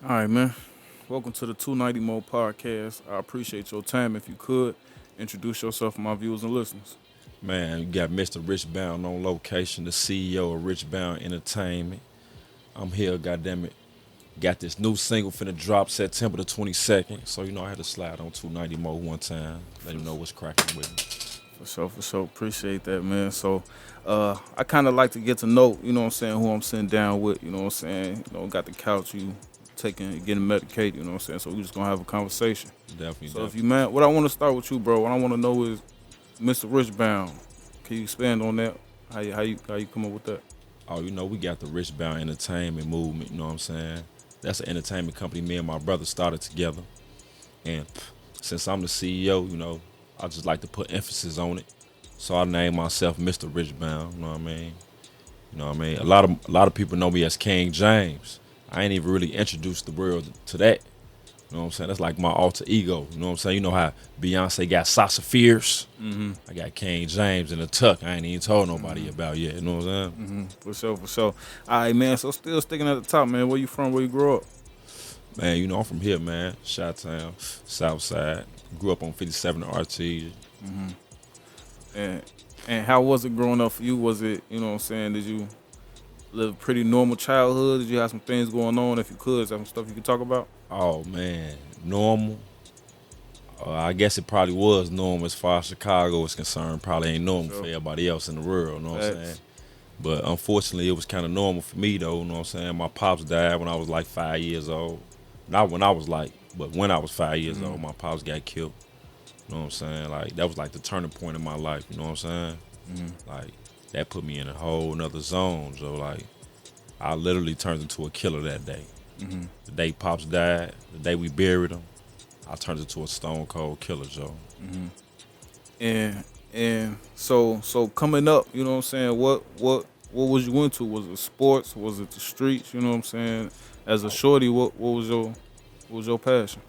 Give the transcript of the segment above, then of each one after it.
All right, man. Welcome to the 290 Mo podcast. I appreciate your time. If you could introduce yourself to my viewers and listeners. Man, you got Mr. Richbound on location, the CEO of Richbound Entertainment. I'm here, goddamn it. Got this new single finna drop September the 22nd. So, I had to slide on 290 Mo one time. Let him know what's cracking with me. For sure. Appreciate that, man. I kind of like to get to know, who I'm sitting down with, got the couch, you getting medicated, So we just gonna have a conversation. Definitely, So if definitely. you, man, what I want to start with you, bro, what I want to know is Mr. Richbound. Can you expand on that? How you come up with that? Oh, we got the Richbound Entertainment movement, you know what I'm saying? That's an entertainment company me and my brother started together. And since I'm the CEO, I just like to put emphasis on it. So I named myself Mr. Richbound, you know what I mean? You know what I mean? A lot of people know me as King James. I ain't even really introduced the world to that. You know what I'm saying? That's like my alter ego. You know what I'm saying? You know how Beyonce got Sasha Fierce? Mm-hmm. I got King James in the tuck. I ain't even told nobody about yet. You know what I'm saying? For sure. All right, man. So still sticking at the top, man. Where you from? Where you grew up? Man, I'm from here, man. Chi-Town, South Side. Grew up on 57 RT. Mm-hmm. And and how was it growing up for you? Was it, did you live a pretty normal childhood? Did you have some things going on? If you could, is that some stuff you could talk about? Oh, man. Normal. I guess it probably was normal as far as Chicago is concerned. Probably ain't For normal for sure. everybody else in the world. You know what I'm saying? Facts. But unfortunately, it was kind of normal for me, though. You know what I'm saying? My pops died when I was like 5 years old. Not when I was like, but when I was 5 years Mm-hmm. old, my pops got killed. You know what I'm saying? Like, that was like the turning point in my life. You know what I'm saying? Mm-hmm. Like, that put me in a whole nother zone. So, like, I literally turned into a killer that day. Mm-hmm. The day pops died, the day we buried him, I turned into a stone cold killer, Joe. Mm-hmm. And so coming up, what was you into? Was it sports? Was it the streets? You know what I'm saying? As a shorty, what was your passion?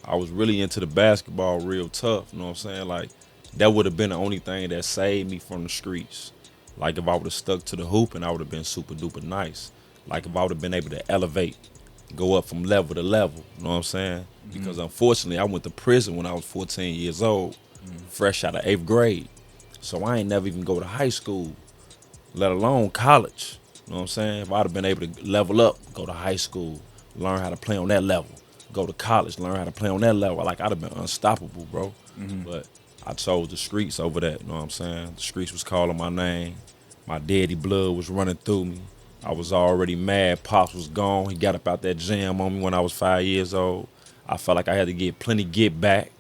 I was really into the basketball real tough, you know what I'm saying? Like, that would have been the only thing that saved me from the streets. Like, if I would have stuck to the hoop and I would have been super duper nice. Like, if I would have been able to elevate, go up from level to level, you know what I'm saying? Mm-hmm. Because unfortunately, I went to prison when I was 14 years old, Mm-hmm. fresh out of 8th grade. So I ain't never even go to high school, let alone college. You know what I'm saying? If I'd have been able to level up, go to high school, learn how to play on that level, go to college, learn how to play on that level, like I'd have been unstoppable, bro. Mm-hmm. But I chose the streets over that, you know what I'm saying? The streets was calling my name. My daddy blood was running through me. I was already mad. Pops was gone. He got up out that jam on me when I was 5 years old. I felt like I had to get plenty get back.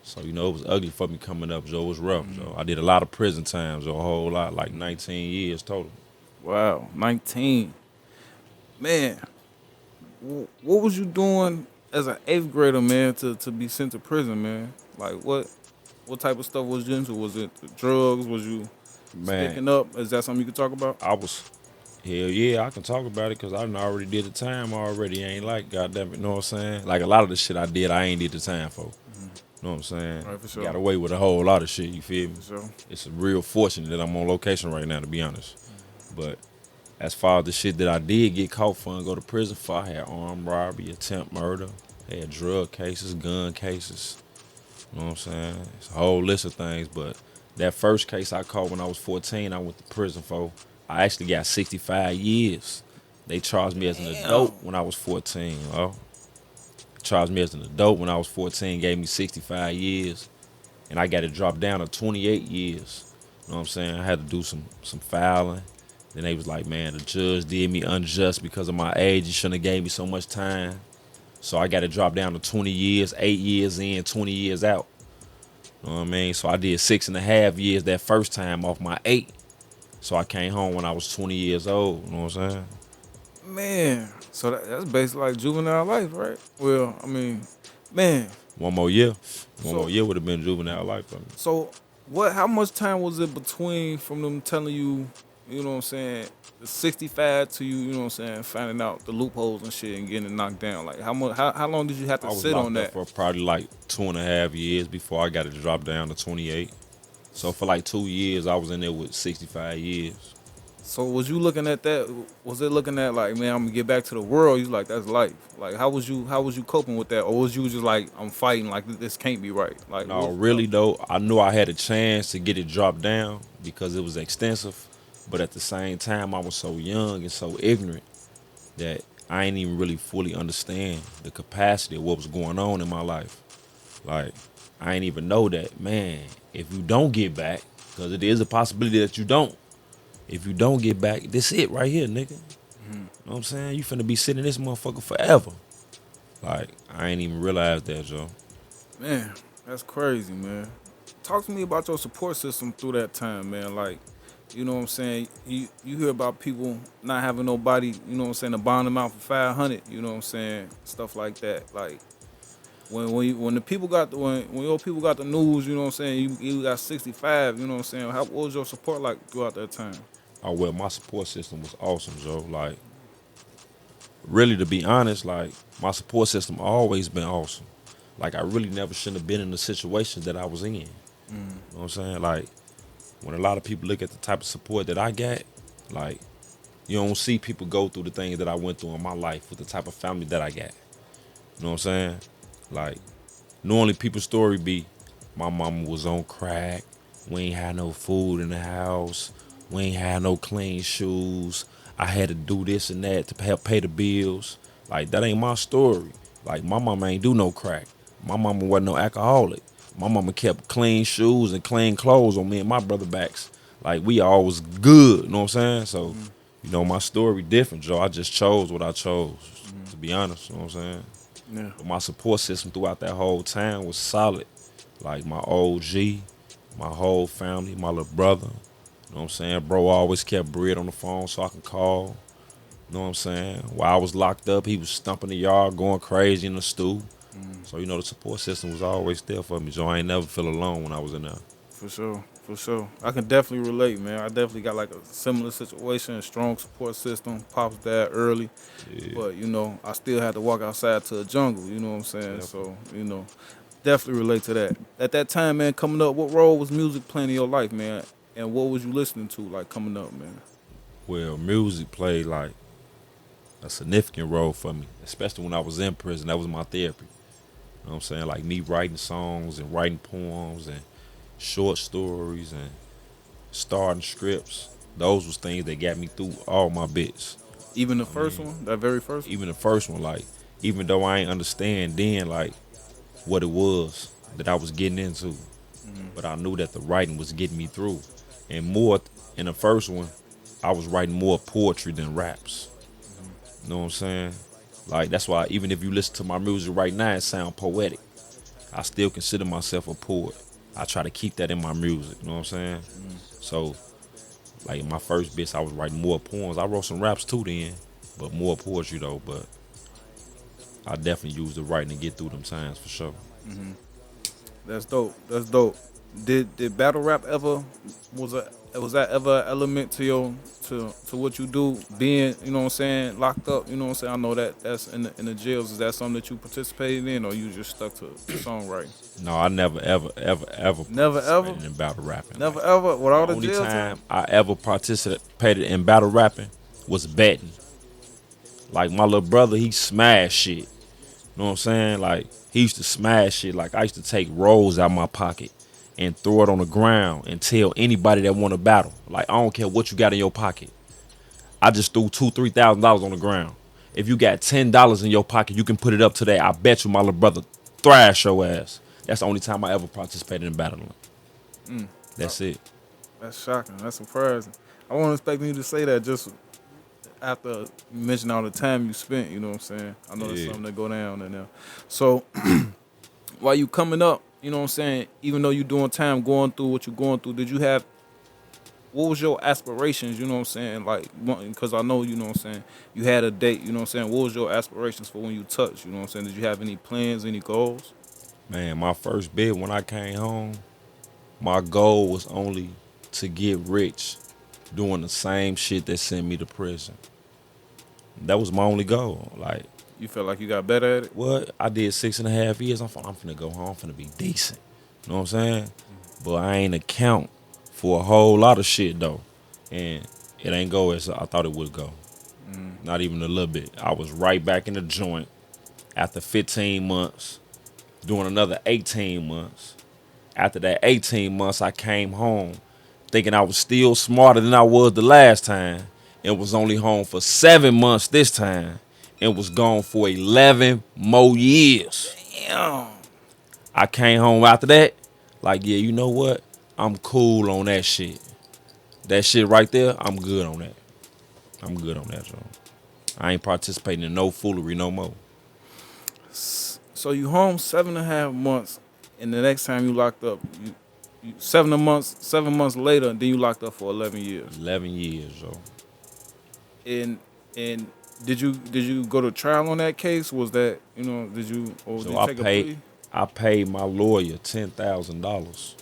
So, it was ugly for me coming up, Joe. It was rough, Mm-hmm. Joe. I did a lot of prison time, Joe, a whole lot, like 19 years total. Wow, 19. Man, what was you doing as an eighth grader, man, to be sent to prison, man? Like what type of stuff was you into? Was it the drugs? Was you Man, sticking up? Is that something you could talk about? I was, hell yeah, I can talk about it because I done already did the time already. Ain't like, goddamn it, you know what I'm saying? Like a lot of the shit I did, I ain't did the time for. Mm-hmm. You know what I'm saying? All right, for Got sure, away with a whole lot of shit, you feel me? for sure. It's real fortunate that I'm on location right now, to be honest. But as far as the shit that I did get caught for and go to prison for, I had armed robbery, attempt murder, had drug cases, gun cases. You know what I'm saying? It's a whole list of things. But that first case I caught when I was 14, I went to prison for. I actually got 65 years. They charged me as an adult Damn. when I was 14. Charged me as an adult when I was 14, gave me 65 years, and I got it dropped down to 28 years. You know what I'm saying? I had to do some filing. Then they was like, man, the judge did me unjust because of my age. He shouldn't have gave me so much time. So I got it dropped down to 20 years, 8 years in, 20 years out. You know what I mean? So I did 6.5 years that first time off my 8. So I came home when I was 20 years old. You know what I'm saying? Man, so that's basically like juvenile life, right? Well, I mean, man. One more year. One more So year would have been juvenile life for me. so what? How much time was it between from them telling you, you know what I'm saying, the 65 to you, you know what I'm saying, finding out the loopholes and shit and getting it knocked down? Like how much? How long did you have to I was sit on locked up that? for probably like 2.5 years before I got it dropped down to 28. So for like 2 years, I was in there with 65 years. So was you looking at that? Was it looking at like, man, I'm gonna get back to the world? You like that's life. Like how was you coping with that, or was you just like I'm fighting like this can't be right? Like No, what? really though, I knew I had a chance to get it dropped down because it was extensive, but at the same time, I was so young and so ignorant that I ain't even really fully understand the capacity of what was going on in my life. Like, I ain't even know that, man, if you don't get back, because it is a possibility that you don't. If you don't get back, this it right here, nigga. Know what I'm saying? You finna be sitting in this motherfucker forever. Like, I ain't even realize that, Joe. Man, that's crazy, man. Talk to me about your support system through that time, man. Like, you know what I'm saying? You hear about people not having nobody, you know what I'm saying, to bond them out for 500, you know what I'm saying? Stuff like that. Like when the people got the when your people got the news, you know what I'm saying, you got 65, you know what I'm saying? What was your support like throughout that time? Oh, well, my support system was awesome, Joe. Like, really, to be honest, like, my support system always been awesome. Like, I really never shouldn't have been in the situations that I was in. You know what I'm saying? Like, when a lot of people look at the type of support that I got, like, you don't see people go through the things that I went through in my life with the type of family that I got. You know what I'm saying? Like, normally people's story be, my mama was on crack, we ain't had no food in the house, we ain't had no clean shoes, I had to do this and that to help pay the bills. Like, that ain't my story. Like, my mama ain't do no crack. My mama wasn't no alcoholic. My mama kept clean shoes and clean clothes on me and my brother backs. Like, we always good, you know what I'm saying? So, you know, my story different, Joe. I just chose what I chose, to be honest, you know what I'm saying? Yeah. But my support system throughout that whole time was solid. Like my OG, my whole family, my little brother. You know what I'm saying? Bro always kept bread on the phone so I can call. You know what I'm saying? While I was locked up, he was stumping the yard, going crazy in the stew. So, you know, the support system was always there for me. So I ain't never feel alone when I was in there. For sure, for sure. I can definitely relate, man. I definitely got like a similar situation, a strong support system. Pops died early, Yeah, but you know, I still had to walk outside to a jungle. You know what I'm saying? definitely. So you know, definitely relate to that. At that time, man, coming up, what role was music playing in your life, man? And what was you listening to, like coming up, man? Well, music played like a significant role for me, especially when I was in prison. That was my therapy. You know what I'm saying? Like me writing songs and writing poems and short stories and starting scripts. Those was things that got me through all my bits. Even the I first mean, one, that very first one. even the first one, like, even though I ain't understand then, like, what it was that I was getting into, but I knew that the writing was getting me through. And more in the first one, I was writing more poetry than raps. You know what I'm saying? Like, that's why even if you listen to my music right now, it sound poetic. I still consider myself a poet. I try to keep that in my music. You know what I'm saying? So, like, my first bits, I was writing more poems. I wrote some raps too then, but more poetry though. But I definitely used the writing to get through them times for sure. That's dope. That's dope. Did battle rap ever was that ever an element to your to what you do? Being, you know what I'm saying, locked up, you know what I'm saying? I know that that's in the jails. Is that something that you participated in, or you just stuck to songwriting? No, I never, ever Never ever, participated in battle rapping. never Like, ever with the all the only jail time. time I ever participated in battle rapping was betting. Like, my little brother, he smashed shit. You know what I'm saying? Like, he used to smash shit. Like, I used to take rolls out my pocket and throw it on the ground and tell anybody that want to battle. Like, I don't care what you got in your pocket. I just threw $2,000, $3,000 on the ground. If you got $10 in your pocket, you can put it up today. I bet you my little brother thrash your ass. That's the only time I ever participated in battling. Uh, That's it. That's shocking. That's surprising. I wasn't expecting you to say that just after you mentioned all the time you spent. You know what I'm saying? I know that's Yeah. something that go down in there. So while you coming up, you know what I'm saying, even though you doing time going through what you going through, did you have what was your aspirations, you know what I'm saying? Like, because I know, you know what I'm saying, you had a date, you know what I'm saying? What was your aspirations for when you touched, you know what I'm saying? Did you have any plans, any goals? Man, my first bid when I came home, my goal was only to get rich doing the same shit that sent me to prison. That was my only goal. Like, You felt like you got better at it? what? I did 6.5 years. I'm finna go home. I'm finna be decent. You know what I'm saying? But I ain't account for a whole lot of shit though. And it ain't go as I thought it would go. Not even a little bit. I was right back in the joint after 15 months, doing another 18 months. After that 18 months, I came home thinking I was still smarter than I was the last time and was only home for 7 months this time and was gone for 11 more years. Damn. I came home after that, like, yeah, you know what? I'm cool on that shit. That shit right there, I'm good on that. I'm good on that, Joe. I ain't participating in no foolery no more. So you home 7.5 months, and the next time you locked up, you 7 months. 7 months later, then you locked up for 11 years. 11 years, Joe. And and did you go to trial on that case? Was that did you or did So you take a plea? I paid my lawyer $10,000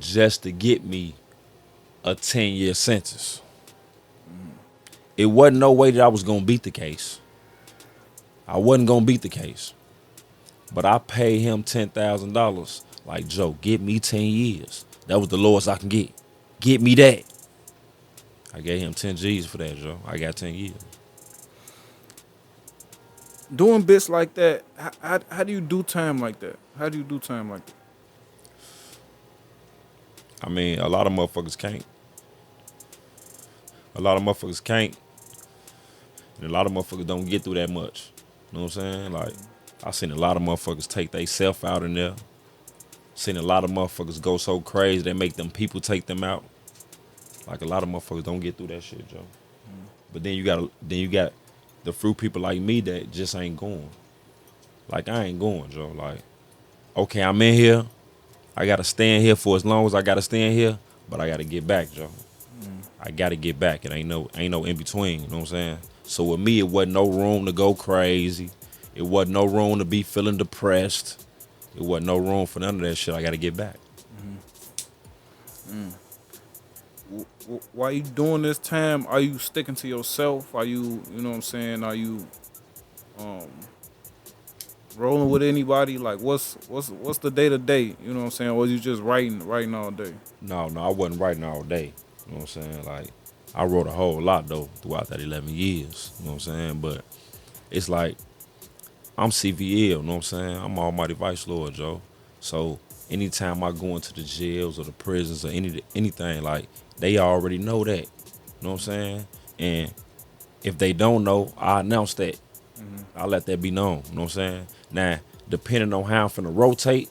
just to get me a 10-year sentence. It wasn't no way that I was gonna beat the case. I wasn't gonna beat the case. But I paid him $10,000. Like, Joe, get me 10 years. That was the lowest I can get. Get me that. I gave him 10 G's for that, Joe. I got 10 years. Doing bits like that, how do you do time like that? How do you do time like that? I mean, a lot of motherfuckers can't. A lot of motherfuckers can't. And a lot of motherfuckers don't get through that much. You know what I'm saying? Like, I seen a lot of motherfuckers take they self out in there. Seen a lot of motherfuckers go so crazy they make them people take them out. Like, a lot of motherfuckers don't get through that shit, Joe. But then you got the fruit people like me that just ain't going. Like, I ain't going, Joe. Like, okay, I'm in here. I gotta stay in here for as long as I gotta stay in here, but I gotta get back, Joe. I gotta get back. It ain't no in between, you know what I'm saying? So with me, it wasn't no room to go crazy. It wasn't no room to be feeling depressed. It wasn't no room for none of that shit. I gotta get back. While you doing this time, are you sticking to yourself? Are you know what I'm saying? Are you um rolling with anybody? Like what's the day to day? You know what I'm saying? Or you just writing all day? No, I wasn't writing all day. You know what I'm saying? Like, I wrote a whole lot though throughout that 11 years. You know what I'm saying? But it's like I'm CVL, you know what I'm saying? I'm Almighty Vice Lord, Joe. So anytime I go into the jails or the prisons or anything, like, they already know that. You know what I'm saying? And if they don't know, I announce that. I let that be known. You know what I'm saying? Now, depending on how I'm finna rotate,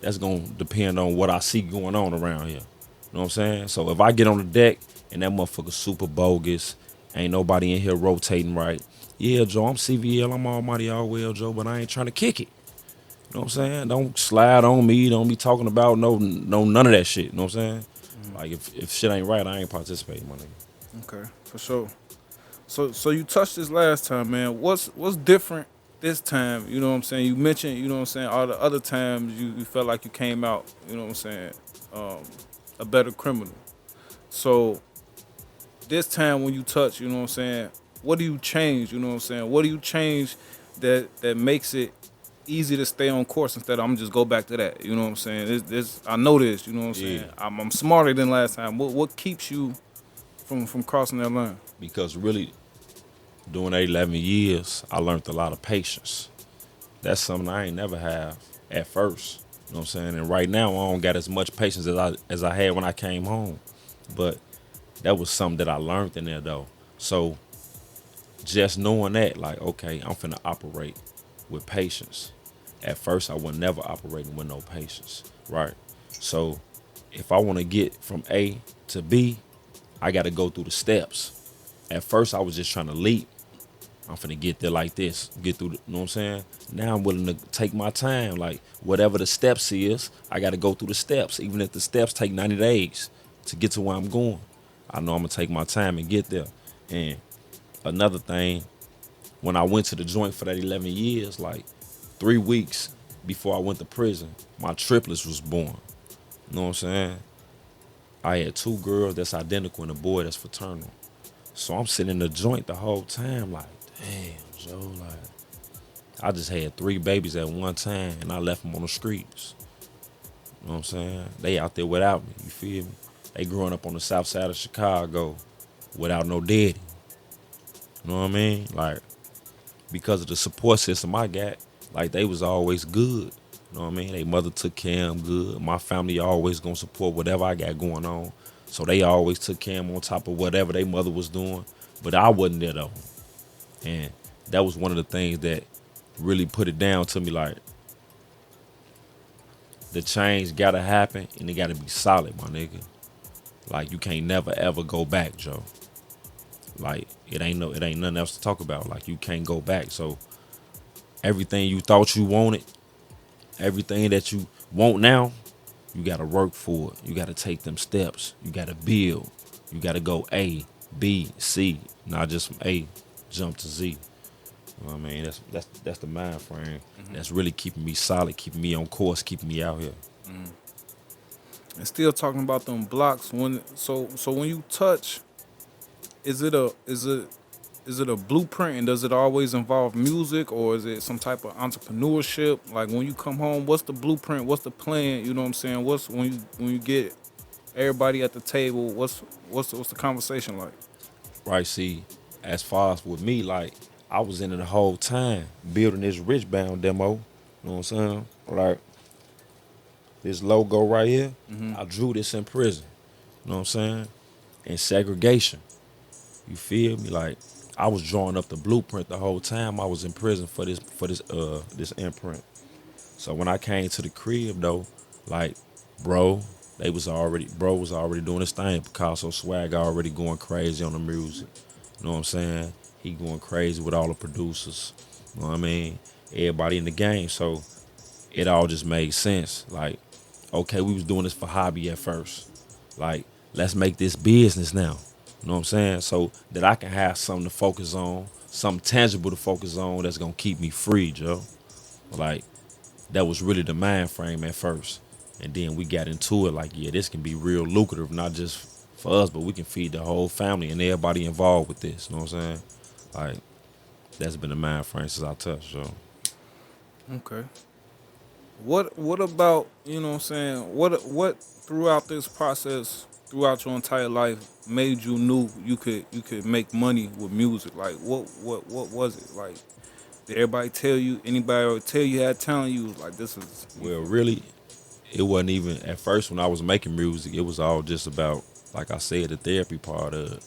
that's gonna depend on what I see going on around here. You know what I'm saying? So if I get on the deck and that motherfucker super bogus, ain't nobody in here rotating right. Yeah, Joe, I'm CVL, I'm Almighty All Well, Joe, but I ain't trying to kick it. You know what I'm saying? Don't slide on me. Don't be talking about no none of that shit. You know what I'm saying? Like, if shit ain't right, I ain't participating, my nigga. Okay, for sure. So you touched this last time, man. What's different this time? You know what I'm saying? You mentioned, you know what I'm saying, all the other times you felt like you came out, you know what I'm saying, um, a better criminal. So this time when you touch, you know what I'm saying, what do you change? You know what I'm saying? What do you change that makes it easy to stay on course instead of I'm just go back to that? You know what I'm saying? This I know this, you know what I'm Yeah. saying? I'm smarter than last time. What keeps you from crossing that line? Because really, doing that 11 years, I learned a lot of patience. That's something I ain't never have at first. You know what I'm saying? And right now, I don't got as much patience as I had when I came home. But that was something that I learned in there, though. So just knowing that, like, okay, I'm finna operate with patience. At first, I was never operating with no patience, right? So if I want to get from A to B, I got to go through the steps. At first, I was just trying to leap. I'm finna get there like this, get through, you know what I'm saying? Now I'm willing to take my time. Like, whatever the steps is, I got to go through the steps. Even if the steps take 90 days to get to where I'm going, I know I'm going to take my time and get there. And another thing, when I went to the joint for that 11 years, like 3 weeks before I went to prison, my triplets was born. You know what I'm saying? I had 2 girls that's identical and a boy that's fraternal. So I'm sitting in the joint the whole time like, damn, Joe, like, I just had 3 babies at one time and I left them on the streets. You know what I'm saying? They out there without me, you feel me? They growing up on the south side of Chicago, without no daddy. You know what I mean? Like because of the support system I got, like they was always good. You know what I mean? They mother took care of them good. My family always gonna support whatever I got going on. So they always took care of them on top of whatever they mother was doing. But I wasn't there though. And that was one of the things that really put it down to me like the change gotta happen and it gotta be solid, my nigga. Like you can't never ever go back, Joe. Like it ain't nothing else to talk about. Like you can't go back. So everything you thought you wanted, everything that you want now, you gotta work for it. You gotta take them steps. You gotta build. You gotta go A, B, C, not just from A, jump to Z. You know what I mean? That's the mind frame. That's really keeping me solid, keeping me on course, keeping me out here. And still talking about them blocks. So when you touch, is it a is it is it a blueprint and does it always involve music or is it some type of entrepreneurship? Like when you come home, what's the blueprint? What's the plan? You know what I'm saying? What's when you get everybody at the table? What's the conversation like? Right, see, as far as with me, like I was in it the whole time building this Richbound demo. You know what I'm saying? Like this logo right here, I drew this in prison. You know what I'm saying? In segregation. You feel me? Like I was drawing up the blueprint the whole time I was in prison for this imprint. So when I came to the crib though, like bro, bro was already doing his thing. Picasso swag already going crazy on the music. You know what I'm saying? He going crazy with all the producers. You know what I mean? Everybody in the game. So it all just made sense. Like, okay, we was doing this for hobby at first. Like, let's make this business now. You know what I'm saying? So that I can have something to focus on, something tangible to focus on that's gonna keep me free, Joe. Like, that was really the mind frame at first. And then we got into it like, yeah, this can be real lucrative, not just for us, but we can feed the whole family and everybody involved with this. You know what I'm saying? Like, that's been the mind frame since I touched, so. Okay. What about, you know what I'm saying? What throughout this process, throughout your entire life made you knew you could make money with music? Like what was it? Like did everybody tell you, anybody ever tell you had talent, you was like this is you Well, feel really, it wasn't even at first when I was making music, it was all just about, like I said, the therapy part of it.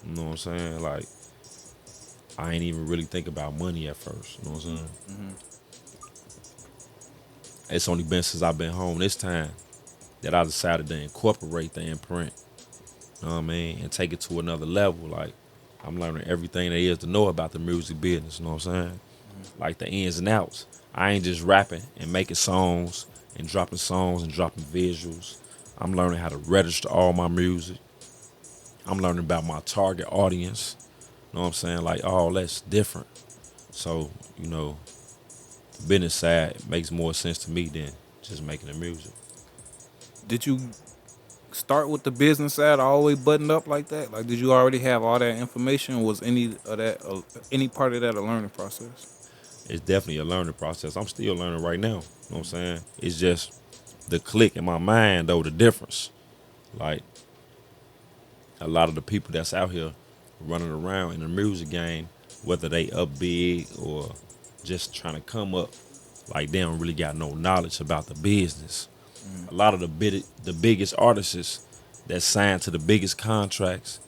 You know what I'm saying? Like, I ain't even really think about money at first. You know what I'm saying? It's only been since I've been home this time that I decided to incorporate the imprint. You know what I mean? And take it to another level. Like, I'm learning everything there is to know about the music business. You know what I'm saying? Like the ins and outs. I ain't just rapping and making songs and dropping visuals. I'm learning how to register all my music. I'm learning about my target audience. You know what I'm saying? Like all that's different. So, you know, the business side makes more sense to me than just making the music. did you start with the business side all the way buttoned up like that? Like did you already have all that information? Was any part of that a learning process? It's definitely a learning process. I'm still learning right now. You know what I'm saying? It's just the click in my mind though, the difference. Like a lot of the people that's out here running around in the music game, whether they up big or just trying to come up, like they don't really got no knowledge about the business. A lot of the biggest artists that signed to the biggest contracts,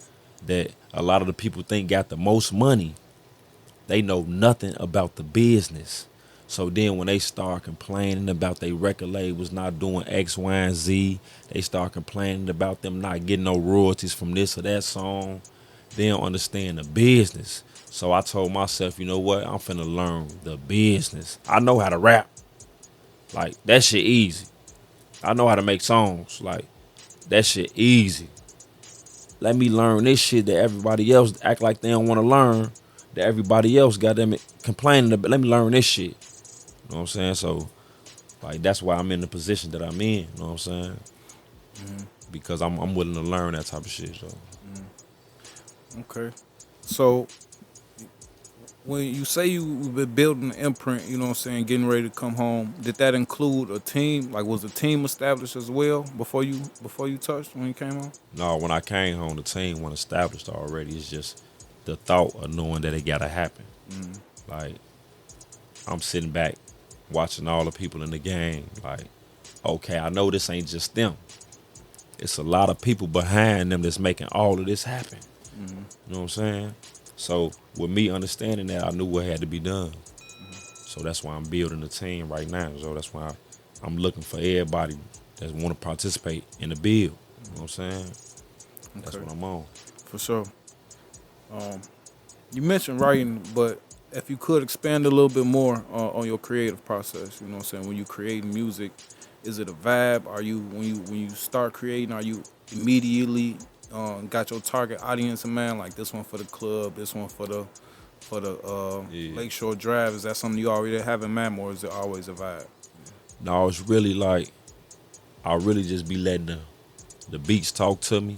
that a lot of the people think got the most money, they know nothing about the business. So then when they start complaining about their record labels not doing X, Y, and Z, they start complaining about them not getting no royalties from this or that song. They don't understand the business. So I told myself, you know what? I'm finna learn the business. I know how to rap. Like, that shit easy. I know how to make songs. Like, that shit easy. Let me learn this shit that everybody else act like they don't want to learn. That everybody else got them complaining about. Let me learn this shit. You know what I'm saying? So, like, that's why I'm in the position that I'm in. You know what I'm saying? Because I'm willing to learn that type of shit. So, Okay. So when you say you been building an imprint, you know what I'm saying, getting ready to come home, did that include a team? Like, was the team established as well before you touched when you came home? No, when I came home, the team wasn't established already. It's just the thought of knowing that it gotta happen. Like I'm sitting back watching all the people in the game. Like, okay, I know this ain't just them. It's a lot of people behind them that's making all of this happen. You know what I'm saying? So with me understanding that, I knew what had to be done. So that's why I'm building the team right now. So that's why I'm looking for everybody that want to participate in the build. You know what I'm saying? That's Okay, what I'm on. for sure. You mentioned writing, but if you could expand a little bit more on your creative process, you know what I'm saying? When you create music, is it a vibe? Are you when you start creating, are you immediately got your target audience in mind? Like this one for the club, this one for the Yeah. Lakeshore Drive. Is that something you already have in mind, or is it always a vibe? No, it's really like I really just be letting the beats talk to me,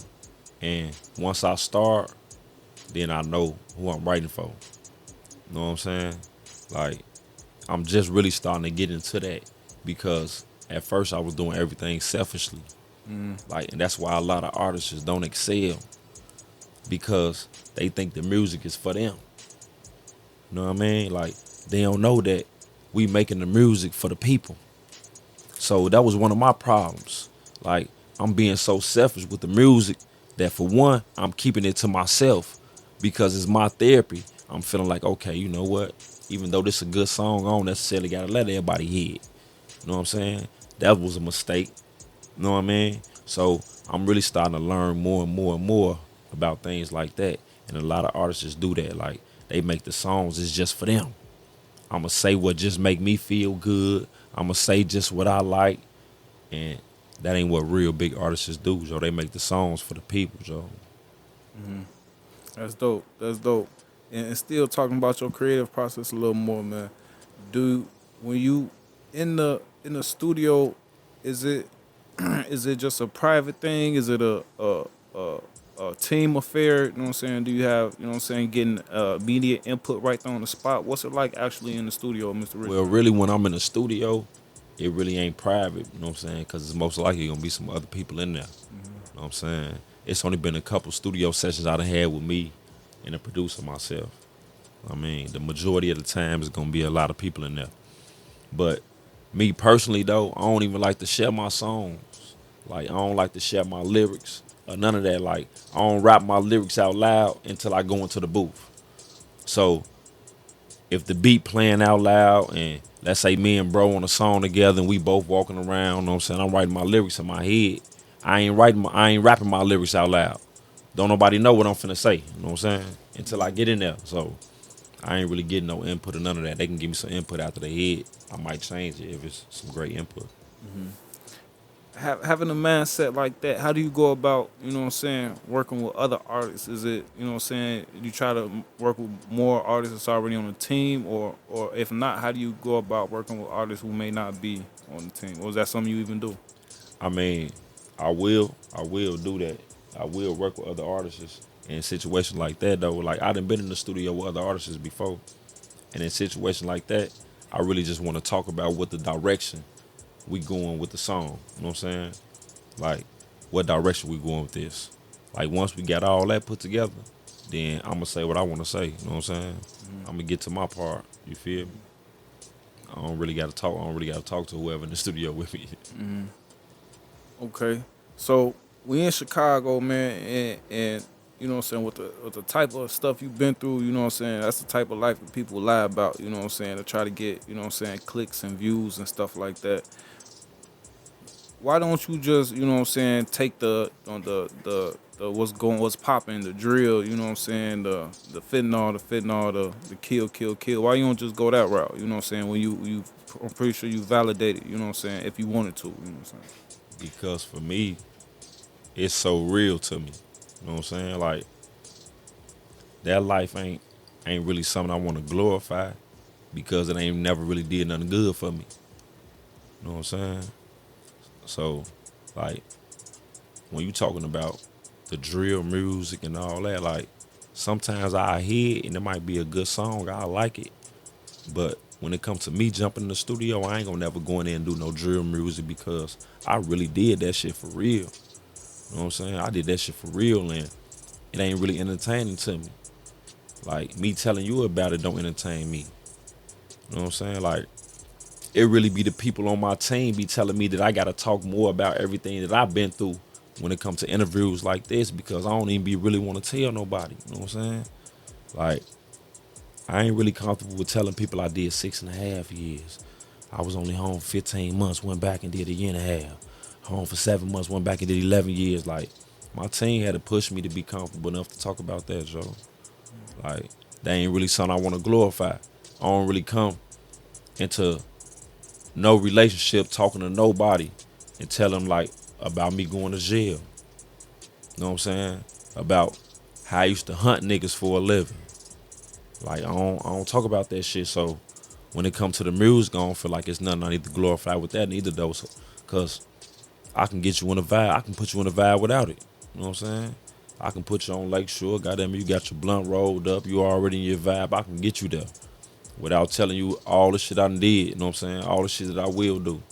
and once I start, then I know who I'm writing for. You know what I'm saying? Like I'm just really starting to get into that because at first I was doing everything selfishly. Like, and that's why a lot of artists just don't excel because they think the music is for them. You know what I mean? Like they don't know that we making the music for the people. So that was one of my problems. Like I'm being so selfish with the music that for one, I'm keeping it to myself because it's my therapy. I'm feeling like, okay, you know what? Even though this is a good song, I don't necessarily gotta let everybody hear it. You know what I'm saying? That was a mistake. You know what I mean? So I'm really starting to learn more and more and more about things like that. And a lot of artists just do that. Like they make the songs, it's just for them. I'ma say what just make me feel good. I'ma say just what I like. And that ain't what real big artists do, Joe. They make the songs for the people, Joe. That's dope. That's dope. And still talking about your creative process a little more, man. Do when you in the studio, is it is it just a private thing? Is it a a team affair? You know what I'm saying? Do you have you know what I'm saying getting media input right there on the spot? What's it like actually in the studio, Mr. Well, Richbound? really, when I'm in the studio, it really ain't private, you know what I'm saying? Because it's most likely gonna be some other people in there. You know what I'm saying? It's only been a couple studio sessions I done had with me and the producer myself. I mean, the majority of the time is gonna be a lot of people in there. But me personally though, I don't even like to share my songs. Like I don't like to share my lyrics or none of that. Like I don't rap my lyrics out loud until I go into the booth. So if the beat playing out loud and let's say me and bro on a song together and we both walking around, you know what I'm saying? I'm writing my lyrics in my head. I ain't rapping my lyrics out loud. Don't nobody know what I'm finna say, you know what I'm saying? Until I get in there. So I ain't really getting no input or none of that. They can give me some input after they head. I might change it if it's some great input. Having a mindset like that, how do you go about, you know what I'm saying, working with other artists? Is it, you know what I'm saying, you try to work with more artists that's already on the team, or if not, how do you go about working with artists who may not be on the team? Or is that something you even do? I mean, I will do that. I will work with other artists in situations like that though. Like I done been in the studio with other artists before. And in situations like that, I really just want to talk about what the direction we going with the song. You know what I'm saying? Like, what direction we going with this? Like, once we got all that put together, then I'm gonna say what I want to say. You know what I'm saying? I'm gonna get to my part. You feel me? I don't really got to talk. I don't really got to talk to whoever in the studio with me. Okay. So we in Chicago, man, and you know what I'm saying, with the type of stuff you've been through, you know what I'm saying, that's the type of life that people lie about, you know what I'm saying, to try to get, you know what I'm saying, clicks and views and stuff like that. Why don't you just, you know what I'm saying, take the on the what's popping, the drill, you know what I'm saying, the kill. Why you don't just go that route? You know what I'm saying? When you I'm pretty sure you validated, you know what I'm saying, if you wanted to, you know what I'm saying? Because for me, it's so real to me. You know what I'm saying? Like, that life ain't really something I want to glorify because it ain't never really did nothing good for me. You know what I'm saying? So, like, when you talking about the drill music and all that, like sometimes I hear it and it might be a good song. I like it. But when it comes to me jumping in the studio, I ain't gonna never go in there and do no drill music because I really did that shit for real. You know what I'm saying? I did that shit for real and it ain't really entertaining to me. Like me telling you about it don't entertain me. You know what I'm saying? Like it really be the people on my team be telling me that I gotta talk more about everything that I've been through when it comes to interviews like this because I don't even be really want to tell nobody. You know what I'm saying? Like I ain't really comfortable with telling people I did 6.5 years. I was only home for 15 months, went back and did a year and a half. Home for 7 months, went back and did 11 years. Like my team had to push me to be comfortable enough to talk about that, Joe. Like that ain't really something I want to glorify. I don't really come into no relationship talking to nobody and tell them like about me going to jail. You know what I'm saying? About how I used to hunt niggas for a living. Like I don't talk about that shit. So when it comes to the music, I don't feel like it's nothing I need to glorify with that neither though. So, Cause I can get you in a vibe. I can put you in a vibe without it. You know what I'm saying? I can put you on Lakeshore. Goddamn, you got your blunt rolled up. You already in your vibe. I can get you there without telling you all the shit I done did. You know what I'm saying? All the shit that I will do.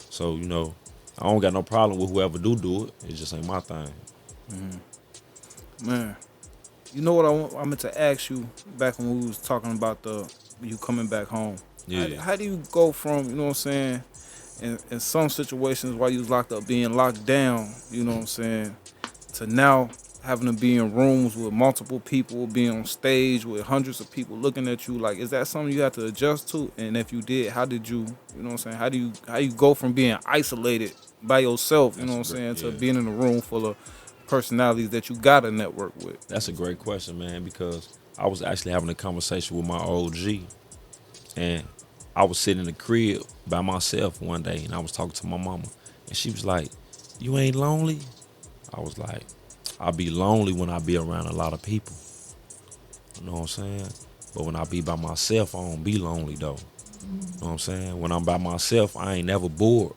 So, I don't got no problem with whoever do it. It just ain't my thing. Man, you know what I meant to ask you back when we was talking about you coming back home. Yeah. How do you go from, you know what I'm saying, in some situations while you was locked up being locked down, you know what I'm saying, to now having to be in rooms with multiple people, being on stage with hundreds of people looking at you? Like, is that something you have to adjust to? And if you did, how did you know what I'm saying, how you go from being isolated by yourself, you know That's what a I'm great, saying, to yeah. being in a room full of personalities that you got to network with? That's a great question, man, because I was actually having a conversation with my OG and I was sitting in the crib by myself one day and I was talking to my mama and she was like, "You ain't lonely?" I was like, "I be lonely when I be around a lot of people." You know what I'm saying? But when I be by myself, I don't be lonely though. You know what I'm saying? When I'm by myself, I ain't never bored.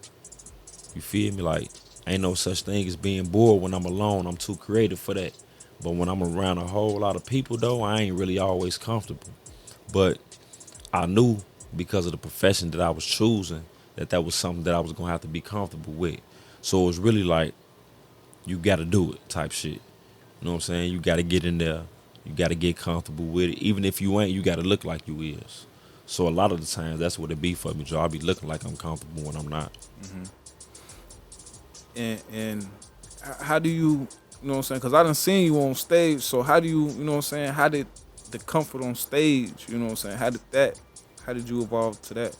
You feel me? Like, ain't no such thing as being bored when I'm alone. I'm too creative for that. But when I'm around a whole lot of people though, I ain't really always comfortable. But I knew because of the profession that I was choosing that was something that I was gonna have to be comfortable with. So it was really like you gotta do it type shit. You know what I'm saying? You gotta get in there. You gotta get comfortable with it. Even if you ain't, you gotta look like you is. So a lot of the times that's what it be for me, Joe. I be looking like I'm comfortable when I'm not. And how do you know what I'm saying? Because I done seen you on stage, so how do you know what I'm saying? How did the comfort on stage, you know what I'm saying? How did you evolve to that?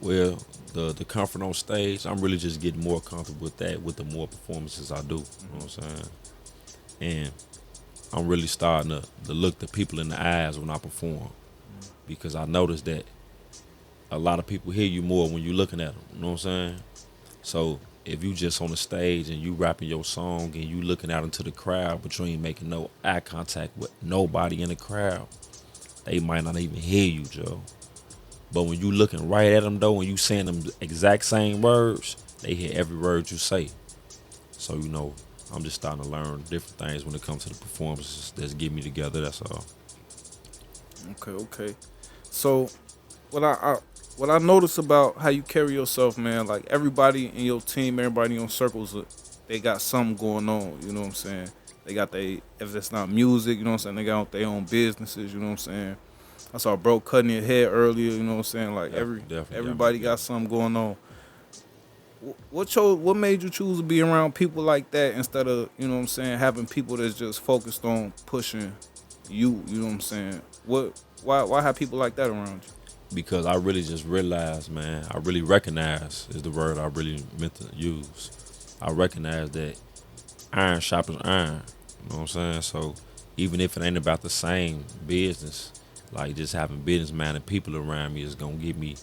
Well, the comfort on stage, I'm really just getting more comfortable with that with the more performances I do. You know what I'm saying? And I'm really starting to look the people in the eyes when I perform because I noticed that a lot of people hear you more when you looking at them. You know what I'm saying? So if you just on the stage and you rapping your song and you looking out into the crowd, but you ain't making no eye contact with nobody in the crowd, they might not even hear you, Joe. But when you looking right at them though, and you saying them exact same words, they hear every word you say. So I'm just starting to learn different things when it comes to the performances that's get me together. That's all. Okay. So what what I notice about how you carry yourself, man, like everybody in your team, everybody in your circles, they got something going on, you know what I'm saying? They got if it's not music, you know what I'm saying, they got their own businesses, you know what I'm saying? I saw bro cutting your hair earlier, you know what I'm saying? Like Definitely got me everybody got together. something going on. What made you choose to be around people like that instead of, you know what I'm saying, having people that's just focused on pushing you know what I'm saying? Why have people like that around you? Because I really just realized, man, I really recognize is the word I really meant to use. I recognize that iron sharpens iron. You know what I'm saying? So even if it ain't about the same business, like just having business minded people around me is gonna get me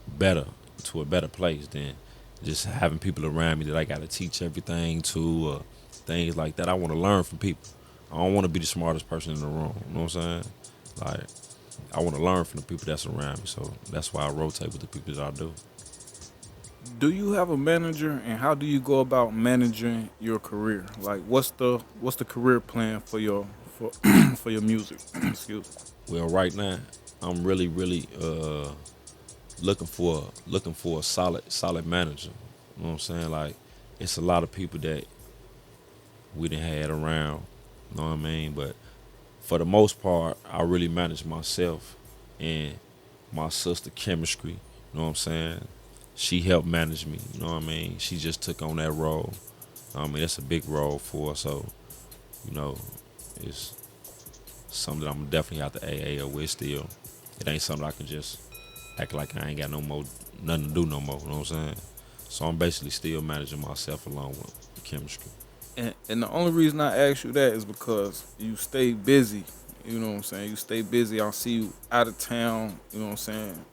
better to a better place than just having people around me that I gotta teach everything to or things like that. I wanna learn from people. I don't wanna be the smartest person in the room. You know what I'm saying? Like I wanna learn from the people that's around me. So that's why I rotate with the people that I do. Do you have a manager, and how do you go about managing your career? Like, what's the career plan for your for for your music? Excuse me. Well, right now, I'm really looking for a solid manager. You know what I'm saying? Like, it's a lot of people that we done had around. You know what I mean? But for the most part, I really manage myself and my sister chemistry. You know what I'm saying? She helped manage me. You know what I mean? She just took on that role. I mean, that's a big role for her. So, you know, it's something that I'm definitely have to AA with still. It ain't something I can just act like I ain't got no more nothing to do no more. You know what I'm saying? So I'm basically still managing myself along with chemistry. And the only reason I ask you that is because you stay busy. You know what I'm saying? You stay busy. I'll see you out of town. You know what I'm saying?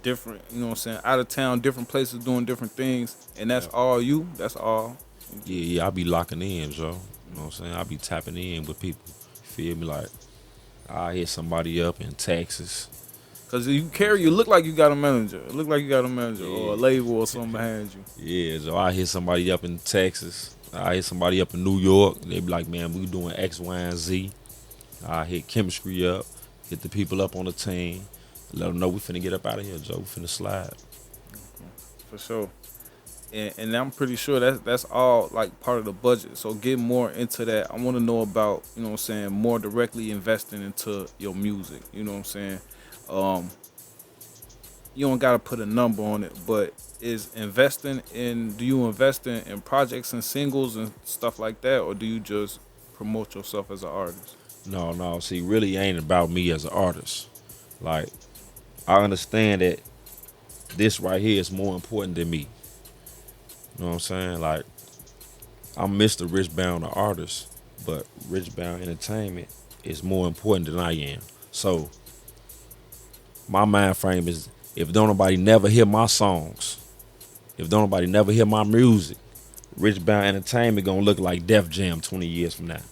Different. You know what I'm saying? Out of town, different places doing different things, and that's Yeah. all you. That's all. Yeah, I be locking in, Joe. You know what I'm saying? I be tapping in with people. Feel me? Like I hit somebody up in Texas. Cause you look like you got a manager. It look like you got a manager or a Yeah. label or something behind you. Yeah, so I hit somebody up in Texas. I hit somebody up in New York. They be like, man, we doing X, Y, and Z. I hit chemistry up, hit the people up on the team, let them know we finna get up out of here, Joe. We finna slide. For sure. And I'm pretty sure that's all like part of the budget. So get more into that. I want to know about, you know what I'm saying, more directly investing into your music. You know what I'm saying? Um, you don't gotta put a number on it, but is investing in do you invest in projects and singles and stuff like that, or do you just promote yourself as an artist? No, no, see, really ain't about me as an artist. Like, I understand that this right here is more important than me. You know what I'm saying? Like, I'm Mr. Richbound the artist, but Richbound Entertainment is more important than I am. So my mind frame is if don't nobody never hear my songs, if don't nobody never hear my music, Richbound Entertainment gonna look like Def Jam 20 years from now. You know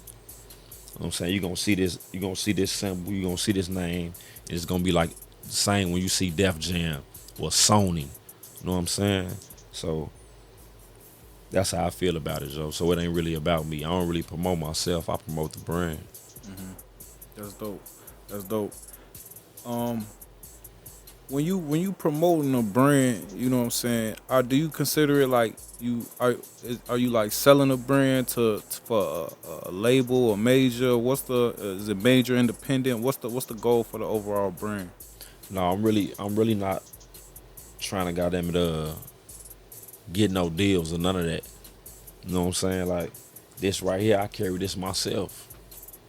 what I'm saying? You're gonna see this symbol, you're gonna see this name, and it's gonna be like the same when you see Def Jam or Sony. You know what I'm saying? So that's how I feel about it, Joe. So it ain't really about me. I don't really promote myself. I promote the brand. That's dope. That's dope. Um, when you promoting a brand, you know what I'm saying? Do you consider it like are you like selling a brand for a label or major? What's the is it major independent? What's the goal for the overall brand? No, I'm really not trying to goddamn it get no deals or none of that. You know what I'm saying? Like this right here, I carry this myself.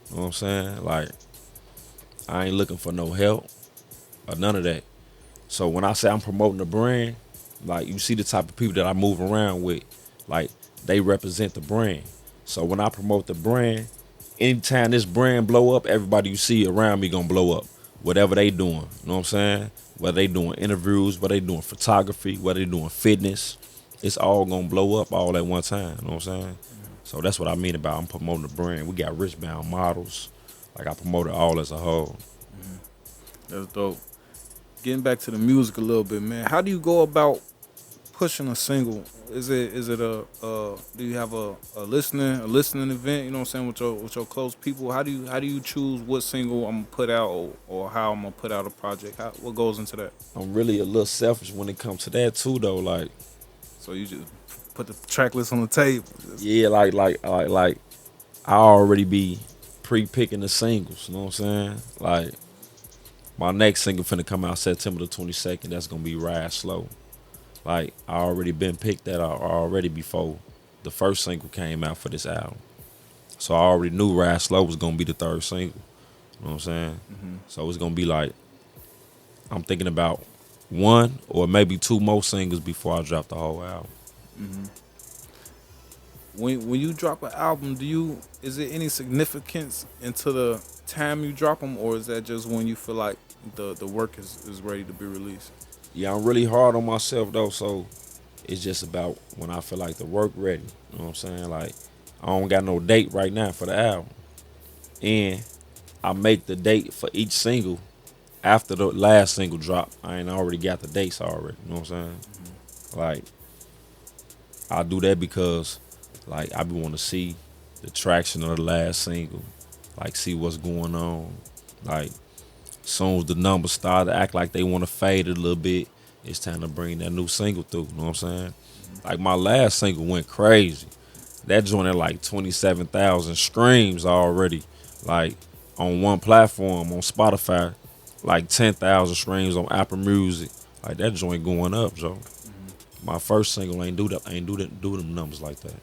You know what I'm saying? Like I ain't looking for no help or none of that. So when I say I'm promoting the brand, like you see the type of people that I move around with, like they represent the brand. So when I promote the brand, anytime this brand blow up, everybody you see around me gonna blow up. Whatever they doing, you know what I'm saying? Whether they doing interviews, whether they doing photography, whether they doing fitness, it's all gonna blow up all at one time. You know what I'm saying? So that's what I mean about I'm promoting the brand. We got Richbound models. Like I promote it all as a whole. That's dope. Getting back to the music a little bit, man. How do you go about pushing a single? Is it do you have a listening event? You know what I'm saying, with your close people. How do you choose what single I'm gonna put out, or how I'm gonna put out a project? What goes into that? I'm really a little selfish when it comes to that too, though. Like, So you just put the track list on the table. yeah, like I already be pre-picking the singles. You know what I'm saying? Like, my next single finna come out September the 22nd. That's gonna be Ride Slow. Like, I already been picked that out already before the first single came out for this album. So I already knew Ride Slow was gonna be the third single. You know what I'm saying? So it's gonna be like I'm thinking about one or maybe two more singles before I drop the whole album. When you drop an album, is there any significance into the time you drop them, or is that just when you feel like the work is ready to be released? Yeah, I'm really hard on myself though, so it's just about when I feel like the work ready. You know what I'm saying? Like I don't got no date right now for the album. And I make the date for each single after the last single drop. I ain't already got the dates already. You know what I'm saying? Like I do that because like I be want to see the traction of the last single, like see what's going on. Like soon as the numbers start to act like they want to fade a little bit, it's time to bring that new single through. You know what I'm saying? Like my last single went crazy. That joint at like 27,000 streams already. Like on one platform on Spotify, like 10,000 streams on Apple Music. Like that joint going up, Joe. My first single ain't do them numbers like that.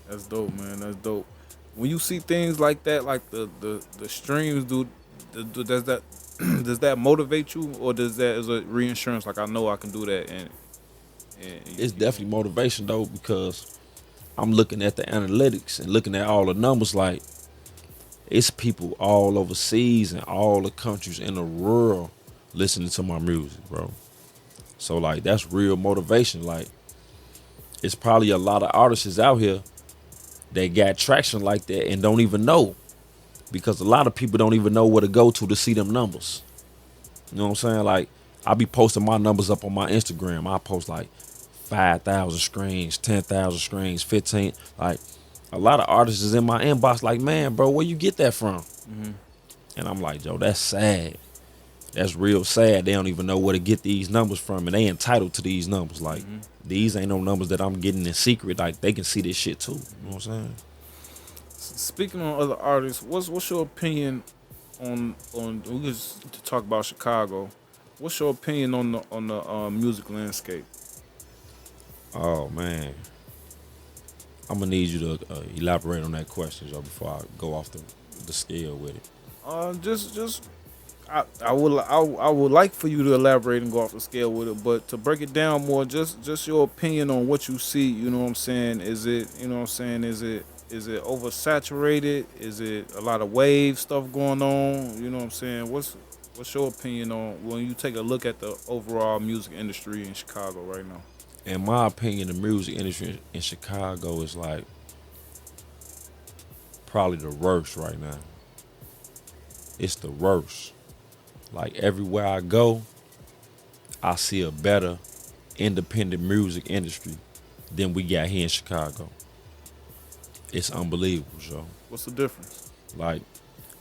That's dope, man. That's dope. When you see things like that, like the streams, does that does that motivate you, or does that as a reinsurance? Like I know I can do that, and It's definitely motivation though because I'm looking at the analytics and looking at all the numbers. Like it's people all overseas and all the countries in the world listening to my music, bro. So like that's real motivation. Like it's probably a lot of artists out here that got traction like that and don't even know because a lot of people don't even know where to go to see them numbers. You know what I'm saying? Like I be posting my numbers up on my Instagram. I post like 5,000 screens, 10,000 screens, 15. Like a lot of artists is in my inbox like, man, bro, where you get that from? And I'm like, Joe, that's sad. That's real sad. They don't even know where to get these numbers from, and they entitled to these numbers. Like these ain't no numbers that I'm getting in secret. Like they can see this shit too. You know what I'm saying? speaking on other artists, what's your opinion on we just to talk about Chicago? What's your opinion on the music landscape? Oh man, I'm gonna need you to elaborate on that question, Joe, before I go off the scale with it. Just I would like for you to elaborate and go off the scale with it, but to break it down more, just your opinion on what you see. You know what I'm saying? Is it you know what I'm saying? Is it oversaturated? Is it a lot of wave stuff going on? You know what I'm saying? What's your opinion on when you take a look at the overall music industry in Chicago right now? In my opinion, the music industry in Chicago is like probably the worst right now. It's the worst. Like everywhere I go, I see a better independent music industry than we got here in Chicago. It's unbelievable, Joe. What's the difference? Like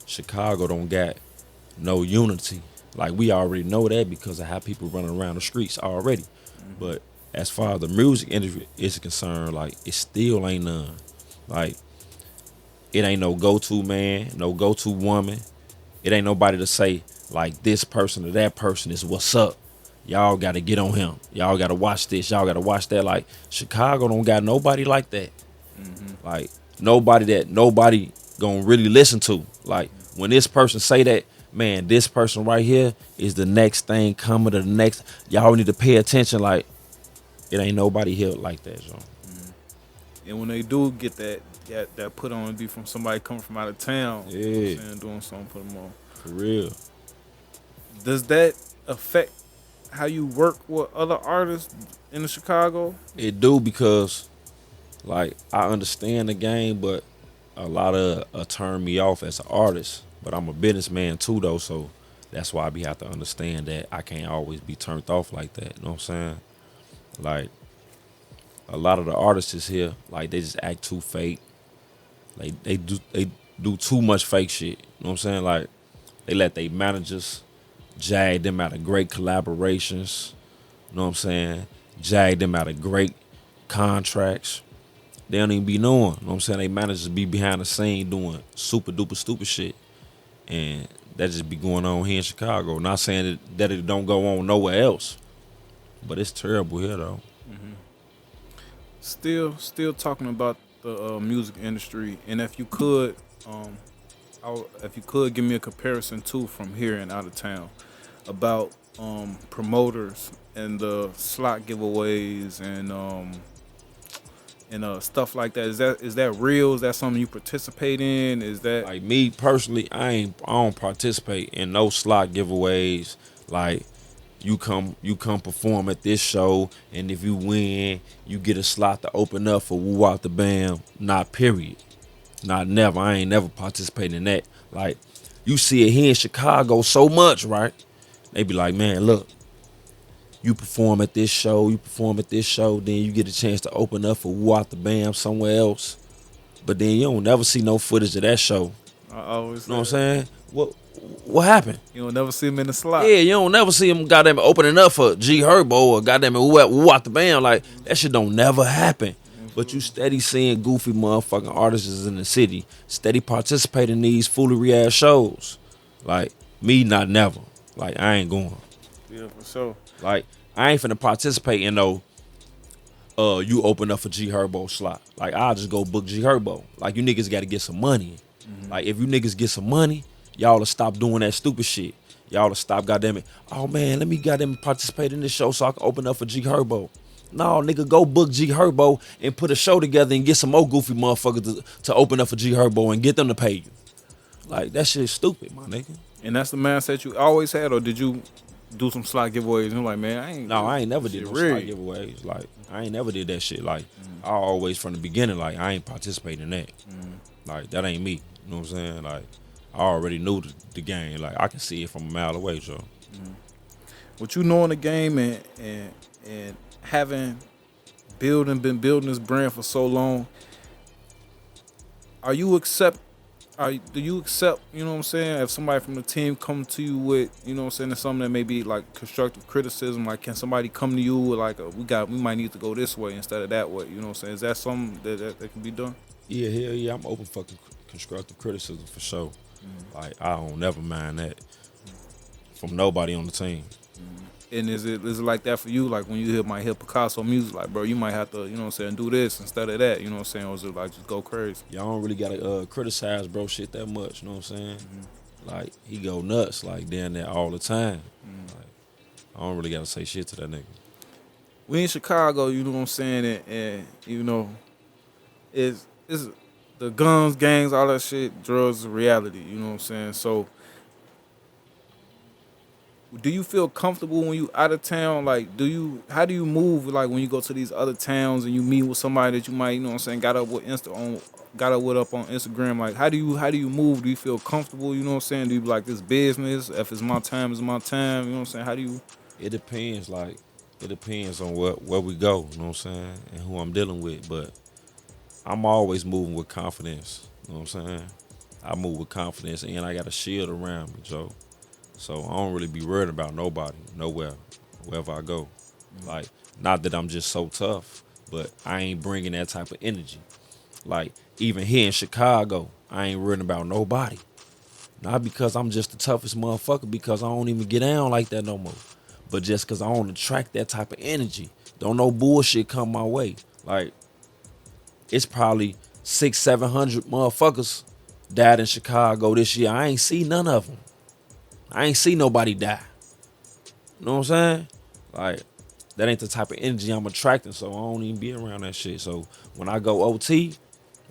Chicago don't got no unity. Like we already know that because of how people running around the streets already. But as far as the music industry is concerned, like it still ain't none. Like it ain't no go-to man, no go-to woman. It ain't nobody to say like this person or that person is what's up. Y'all gotta get on him. Y'all gotta watch this. Y'all gotta watch that. Like Chicago don't got nobody like that. Like nobody gonna really listen to. Like when this person say that, man, this person right here is the next thing coming to the next. Y'all need to pay attention. Like it ain't nobody here like that, John. And when they do get that put on, it be from somebody coming from out of town. You know what I'm Yeah, saying, doing something for them on. for real. Does that affect how you work with other artists in the Chicago? It do because like I understand the game, but a lot of turn me off as an artist. But I'm a businessman too, though, so that's why I be have to understand that I can't always be turned off like that. You know what I'm saying? Like a lot of the artists is here, like they just act too fake. Like they do too much fake shit. You know what I'm saying? Like they let their managers jag them out of great collaborations. You know what I'm saying? Jag them out of great contracts. They don't even be knowing. You know what I'm saying? They managers be behind the scene doing super duper stupid shit. And that just be going on here in Chicago. Not saying that it don't go on nowhere else. But it's terrible here though. Still talking about the music industry, and if you could, if you could give me a comparison too from here and out of town about promoters and the slot giveaways and stuff like that. Is that real? Is that something you participate in? Is that Like me personally, I don't participate in no slot giveaways. Like you come perform at this show, and if you win, you get a slot to open up for Woo Out the Bam. Not period. Not never. I ain't never participated in that. Like you see it here in Chicago so much, right? They be like, man, look, You perform at this show, you perform at this show, then you get a chance to open up for Woo Out the Bam somewhere else. But then you don't never see no footage of that show. I always You know say what I'm that. saying? What happened? You will never see him in the slot. Yeah, you don't never see him goddamn opening up for G Herbo or goddamn Woo Out the Bam. Like that shit don't never happen. But you steady seeing goofy motherfucking artists in the city, steady participating in these foolery ass shows. Like me, not never. Like I ain't going. Yeah, for sure. Like I ain't finna participate in no. You open up for G Herbo slot. Like I'll just go book G Herbo. Like you niggas got to get some money. Like if you niggas get some money, y'all will stop doing that stupid shit. Y'all will stop, goddamn it. Oh man, let me goddamn participate in this show so I can open up for G Herbo. No, nigga, go book G Herbo and put a show together and get some more goofy motherfuckers to open up for G Herbo and get them to pay you. Like that shit is stupid, my nigga. And that's the mindset you always had, or did you do some slot giveaways? And you're like, man, I ain't. No, I ain't never this did shit no slot rigged. giveaways. Like I ain't never did that shit. Like I always from the beginning, like I ain't participating in that. Like that ain't me. You know what I'm saying? Like I already knew the game. Like I can see it from a mile away, so. What you knowing the game and having been building this brand for so long, are you accept do you accept, you know what I'm saying, if somebody from the team come to you with, you know what I'm saying, there's something that may be like constructive criticism, like can somebody come to you with like we might need to go this way instead of that way, you know what I'm saying? Is that something that can be done? Yeah, hell yeah, I'm open for constructive criticism for sure. Like I don't never mind that from nobody on the team. And is it like that for you? Like when you might hear Picasso music, like bro, you might have to, you know what I'm saying, do this instead of that, you know what I'm saying? Or is it like just go crazy? Y'all don't really gotta criticize bro shit that much, you know what I'm saying? Like he go nuts like down there all the time. Like I don't really gotta say shit to that nigga. We in Chicago, you know what I'm saying, and you know, it's the guns, gangs, all that shit, drugs, is reality. You know what I'm saying. So, do you feel comfortable when you out of town? Like, how do you move? Like when you go to these other towns and you meet with somebody that you might, you know what I'm saying, got up with up on Instagram. Like, how do you move? Do you feel comfortable? You know what I'm saying. Do you be like this business? If it's my time, it's my time. You know what I'm saying. How do you? It depends, like it depends on where we go, you know what I'm saying, and who I'm dealing with. But I'm always moving with confidence, you know what I'm saying? I move with confidence and I got a shield around me, Joe. So I don't really be worried about nobody, nowhere, wherever I go. Like, not that I'm just so tough, but I ain't bringing that type of energy. Like, even here in Chicago, I ain't worrying about nobody. Not because I'm just the toughest motherfucker, because I don't even get down like that no more. But just because I don't attract that type of energy. Don't no bullshit come my way. Like, it's probably 600-700 motherfuckers died in Chicago this year. I ain't see none of them. I ain't see nobody die. You know what I'm saying? Like, that ain't the type of energy I'm attracting, so I don't even be around that shit. So when I go OT,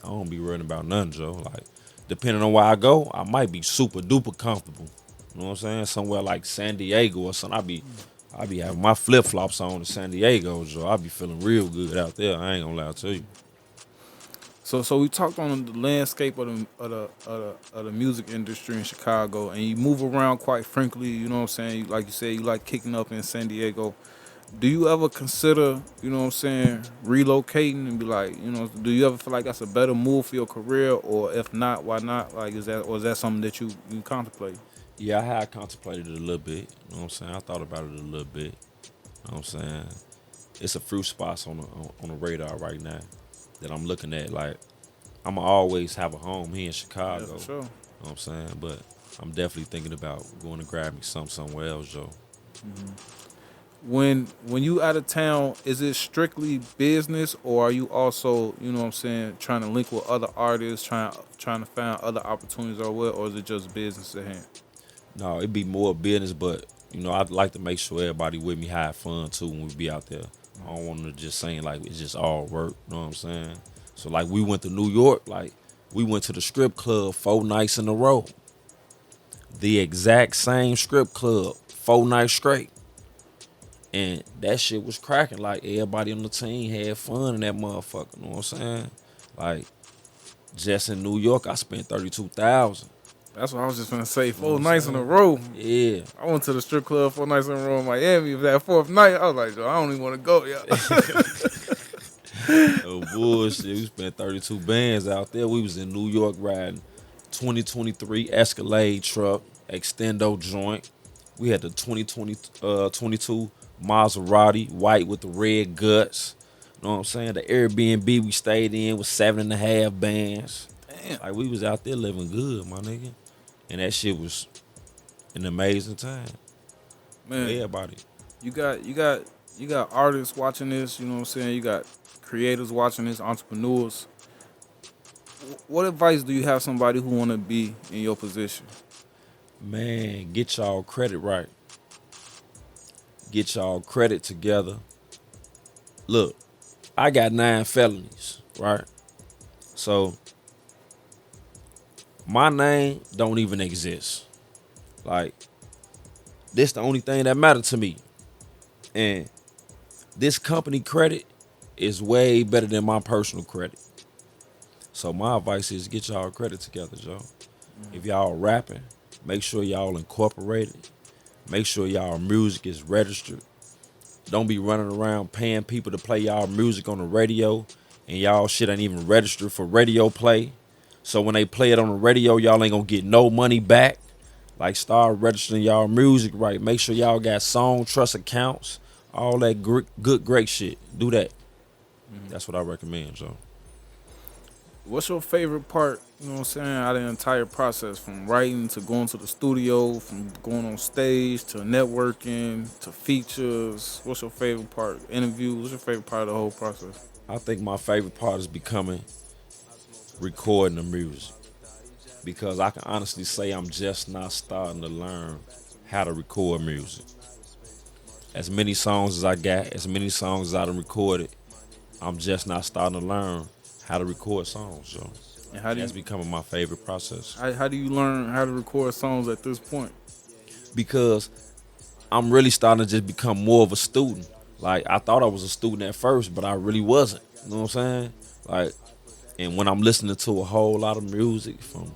I don't be worrying about nothing, Joe. Like, depending on where I go, I might be super duper comfortable. You know what I'm saying? Somewhere like San Diego or something. I be having my flip flops on in San Diego, Joe. I be feeling real good out there. I ain't gonna lie to you. So we talked on the landscape of the music industry in Chicago, and you move around quite frankly. You know what I'm saying? Like you said, you like kicking up in San Diego. Do you ever consider, you know what I'm saying, relocating and be like, you know, do you ever feel like that's a better move for your career, or if not, why not? Like, is that something that you contemplate? Yeah, I had contemplated it a little bit. You know what I'm saying? I thought about it a little bit. You know what I'm saying? It's a few spots on the radar right now that I'm looking at. Like, I'ma always have a home here in Chicago. Yeah, for sure. You know what I'm saying? But I'm definitely thinking about going to grab me somewhere else, Joe. When you out of town, is it strictly business, or are you also, you know what I'm saying, trying to link with other artists, trying to find other opportunities, or what, or is it just business at hand? No, it'd be more business, but you know, I'd like to make sure everybody with me have fun too when we be out there. I don't want to just saying like it's just all work. You know what I'm saying? So like we went to New York, like we went to the strip club 4 nights in a row. The exact same strip club, 4 nights straight. And that shit was cracking. Like everybody on the team had fun in that motherfucker. You know what I'm saying? Like just in New York, I spent 32,000. That's what I was just gonna say. You know Four what I'm nights in a saying? row. Yeah. I went to the strip club 4 nights in a row in Miami. That fourth night, I was like, yo, I don't even want to go, yo. Oh bullshit. We spent 32 bands out there. We was in New York riding 2023 Escalade truck, extendo joint. We had the 22 Maserati, white with the red guts. You know what I'm saying? The Airbnb we stayed in was 7.5 bands. Damn, Like we was out there living good, my nigga. And that shit was an amazing time for man, everybody. you got artists watching this. You know what I'm saying? You got creators watching this, entrepreneurs. What advice do you have somebody who want to be in your position? Man, get y'all credit right. Get y'all credit together. Look, I got 9 felonies, right? So my name don't even exist. Like, this the only thing that matter to me. And this company credit is way better than my personal credit. So my advice is get y'all credit together, Joe. If y'all rapping, make sure y'all incorporated. Make sure y'all music is registered. Don't be running around paying people to play y'all music on the radio and y'all shit ain't even registered for radio play. So when they play it on the radio, y'all ain't gonna get no money back. Like start registering y'all music right. Make sure y'all got song trust accounts. All that good great shit. Do that. That's what I recommend, Joe. What's your favorite part, you know what I'm saying, out of the entire process, from writing to going to the studio, from going on stage to networking to features? What's your favorite part? Interviews? What's your favorite part of the whole process? I think my favorite part is becoming recording the music. Because I can honestly say I'm just not starting to learn how to record music. As many songs as I got, as many songs as I done recorded, I'm just not starting to learn how to record songs, Joe. And how do That's you becoming my favorite process. how do you learn how to record songs at this point? Because I'm really starting to just become more of a student. Like I thought I was a student at first, but I really wasn't. You know what I'm saying? Like, and when I'm listening to a whole lot of music from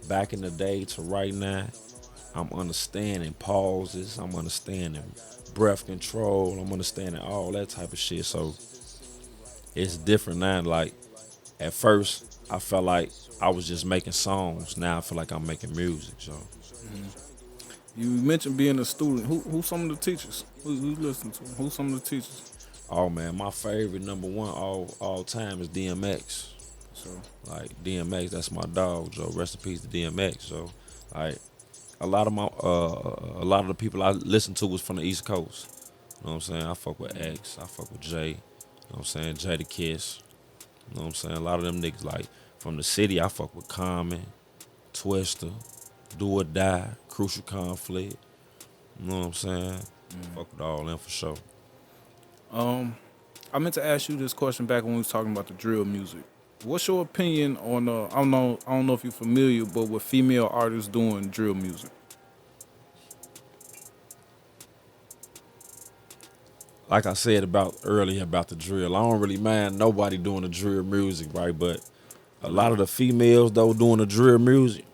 back in the day to right now, I'm understanding pauses. I'm understanding breath control. I'm understanding all that type of shit. So it's different now. Like at first, I felt like I was just making songs. Now I feel like I'm making music. So You mentioned being a student. Who's some of the teachers? Who listen to? Who's some of the teachers? oh man, my favorite number one all time is DMX. So Like DMX, that's my dog, Joe. Rest in peace to DMX. So like a lot of the people I listen to was from the East Coast. You know what I'm saying? I fuck with X, I fuck with Jay. You know what I'm saying? Jay the Kiss. You know what I'm saying? A lot of them niggas like from the city, I fuck with Common, Twister, Do or Die, Crucial Conflict. You know what I'm saying? Fuck with all them for sure. I meant to ask you this question back when we was talking about the drill music. What's your opinion on I don't know if you're familiar, but with female artists doing drill music? Like I said about earlier about the drill, I don't really mind nobody doing the drill music, right? But a lot of the females though doing the drill music,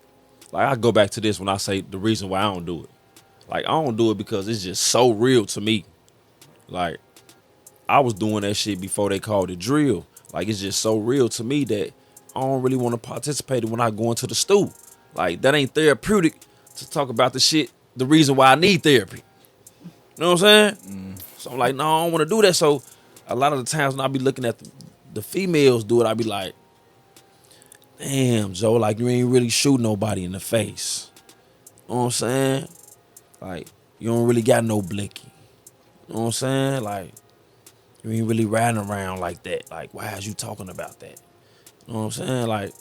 like I go back to this when I say the reason why I don't do it. Like I don't do it because it's just so real to me. Like I was doing that shit before they called it drill. Like it's just so real to me that I don't really want to participate when I go into the stool. Like that ain't therapeutic to talk about the shit, the reason why I need therapy. You know what I'm saying? So I'm like, no, I don't want to do that. So a lot of the times when I be looking at the females do it, I be like, damn, Joe, like you ain't really shoot nobody in the face. You know what I'm saying? Like, you don't really got no blicky. You know what I'm saying? Like, you ain't really riding around like that. Like, why is you talking about that? You know what I'm saying? Like,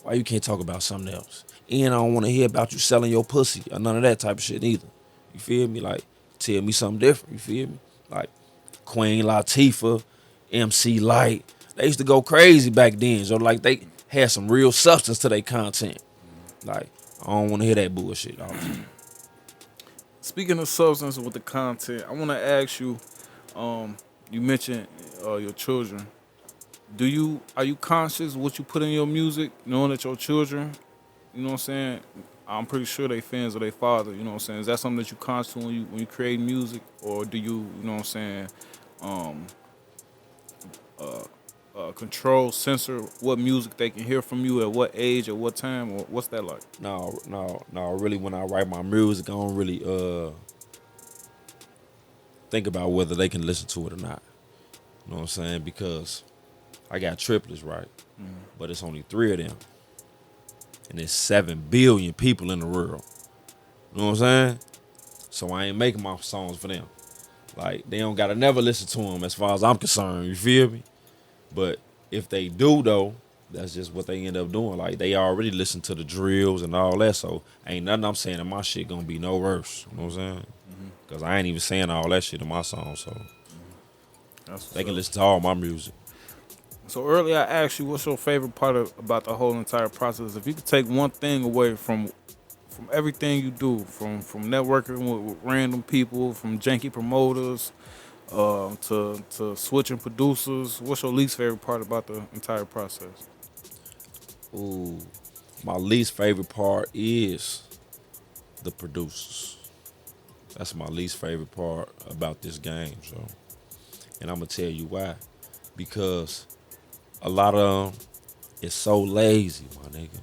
why you can't talk about something else? And I don't want to hear about you selling your pussy or none of that type of shit either. You feel me? Like, tell me something different. You feel me? Like, Queen Latifah, MC Light. They used to go crazy back then. So, like, they had some real substance to their content. Like, I don't want to hear that bullshit all the time. Speaking of substance with the content, I want to ask you. You mentioned your children. Are you conscious what you put in your music, knowing that your children you know what I'm saying? I'm pretty sure they fans of their father, you know what I'm saying? Is that something that you conscious when you create music, or do you know what I'm saying, um, control, censor what music they can hear from you at what age, at what time, or what's that like? No. Really, when I write my music, I don't really think about whether they can listen to it or not. You know what I'm saying? Because I got triplets, right? But it's only three of them, and there's 7 billion people in the world. You know what I'm saying? So I ain't making my songs for them. Like, they don't gotta never listen to them as far as I'm concerned. You feel me? But if they do though, that's just what they end up doing. Like, they already listen to the drills and all that, so ain't nothing I'm saying in my shit gonna be no worse. You know what I'm saying? Cause I ain't even saying all that shit in my song, so That's what's they can up. listen to all my music. So earlier I asked you what's your favorite part about the whole entire process. If you could take one thing away from everything you do, from networking with random people, from janky promoters, to switching producers, what's your least favorite part about the entire process? Ooh, my least favorite part is the producers. That's my least favorite part about this game, so. And I'm gonna tell you why. Because a lot of them is so lazy, my nigga.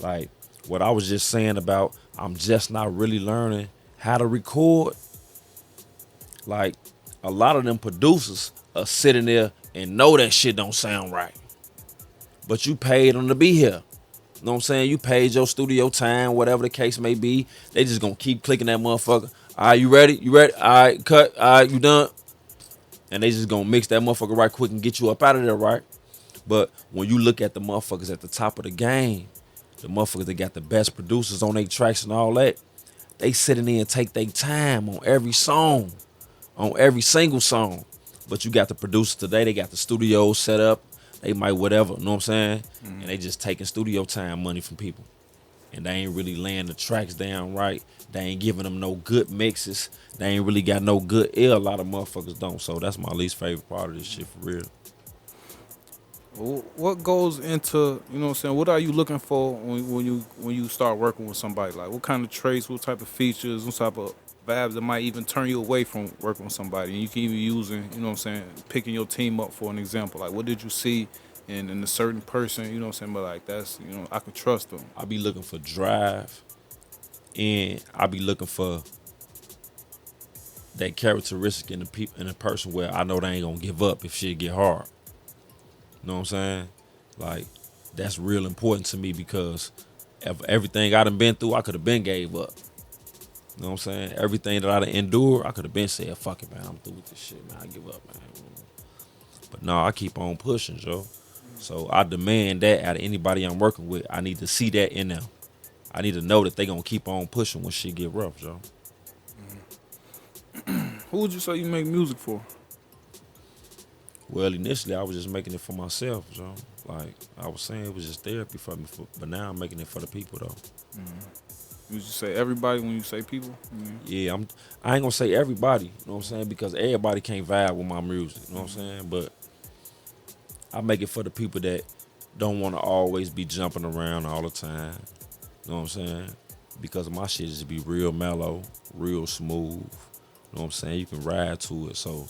Like what I was just saying about I'm just not really learning how to record. Like a lot of them producers are sitting there and know that shit don't sound right. But you paid them to be here. You know what I'm saying? You paid your studio time, whatever the case may be. They just gonna keep clicking that motherfucker. All right, you ready? You ready? All right, cut. All right, you done? And they just gonna mix that motherfucker right quick and get you up out of there, right? But when you look at the motherfuckers at the top of the game, the motherfuckers that got the best producers on their tracks and all that, they sit in there and take their time on every song, on every single song. But you got the producers today, they got the studio set up, they might whatever, you know what I'm saying? And they just taking studio time money from people. And they ain't really laying the tracks down right. They ain't giving them no good mixes. They ain't really got no good ear. A lot of motherfuckers don't. So that's my least favorite part of this shit for real. What goes into, you know what I'm saying, what are you looking for when you start working with somebody? Like what kind of traits, what type of features, what type of vibes that might even turn you away from working with somebody? And you can even using, you know what I'm saying, picking your team up for an example. Like what did you see in a certain person, you know what I'm saying, but like that's, you know, I can trust them. I be looking for drive, and I be looking for that characteristic in the people in a person where I know they ain't gonna give up if shit get hard. You know what I'm saying? Like that's real important to me because of everything I done been through, I could have been gave up. You know what I'm saying? Everything that I done endured, I could have been said, fuck it, man, I'm through with this shit, man. I give up, man. But no, I keep on pushing, Joe. So I demand that out of anybody I'm working with. I need to see that in them. I need to know that they gonna keep on pushing when shit get rough, Joe. Who would you say you make music for? Well, initially I was just making it for myself, Joe. Like I was saying, it was just therapy for me. But now I'm making it for the people, though. Would you say everybody when you say people? Yeah, I ain't gonna say everybody, you know what I'm saying? Because everybody can't vibe with my music, you know what I'm saying? But I make it for the people that don't want to always be jumping around all the time. You know what I'm saying? Because my shit just be real mellow, real smooth. You know what I'm saying? You can ride to it, so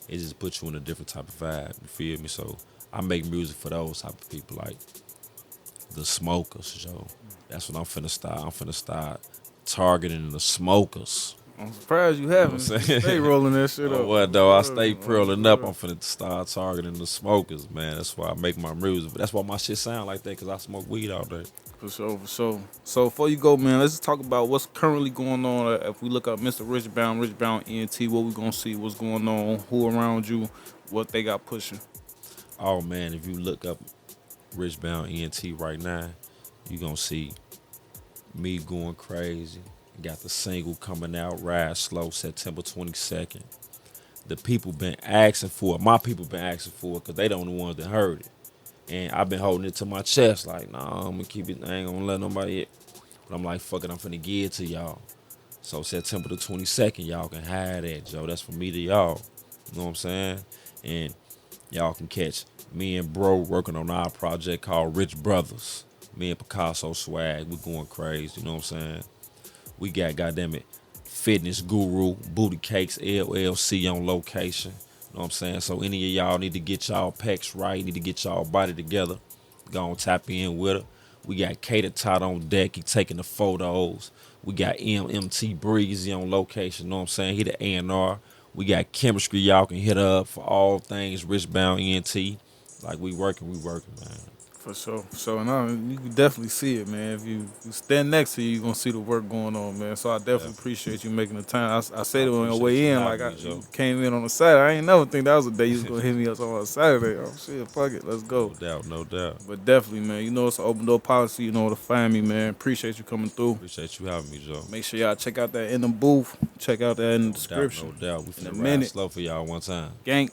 it just puts you in a different type of vibe. You feel me? So I make music for those type of people, like the smokers, yo. That's what I'm finna start. I'm finna start targeting the smokers. I'm surprised you You know what I'm haven't. saying? Stay rolling that shit Oh, up. what though? I stay purling up. I'm finna start targeting the smokers, man. That's why I make my music. But that's why my shit sound like that, because I smoke weed all day. For sure, for sure. So before you go, man, let's just talk about what's currently going on. If we look up Mr. Richbound Ent, what we gonna see? What's going on? Who around you? What they got pushing? Oh, man, if you look up Richbound Ent right now, you gonna see me going crazy. Got the single coming out, Ride Slow, September 22nd. The people been asking for it. My people been asking for it because they don't the ones that heard it. And I've been holding it to my chest like, nah, I'm gonna keep it. I ain't gonna let nobody hit. But I'm like, fuck it, I'm finna give it to y'all. So September the 22nd, y'all can have that, Joe. That's from me to y'all. You know what I'm saying? And y'all can catch me and bro working on our project called Rich Brothers. Me and Picasso swag, we going crazy. You know what I'm saying? We got goddamn it, Fitness Guru, Booty Cakes LLC on location. You know what I'm saying? So any of y'all need to get y'all pecs right, need to get y'all body together. Go on tap in with her. We got Cater Tot on deck. He taking the photos. We got MMT Breezy on location. You know what I'm saying? He the A&R. We got chemistry. Y'all can hit her up for all things Richbound Ent. Like we working, man. For sure. So no, you can definitely see it, man. If you stand next to you, you're gonna see the work going on, man. So I definitely Definitely. appreciate you making the time. I I said it on your appreciate you way in, having like me, you Joe. came in on a Saturday. I ain't never think that was a day you was gonna hit me up on a Saturday. Oh shit, fuck it, let's go. No doubt, no doubt. But definitely, man, you know it's an open door policy. You know where to find me, man. Appreciate you coming through. Appreciate you having me, Joe. Make sure y'all check out that in the booth. Check out that in the No doubt, no description. doubt. We In a finna ride minute, slow for y'all one time. gang.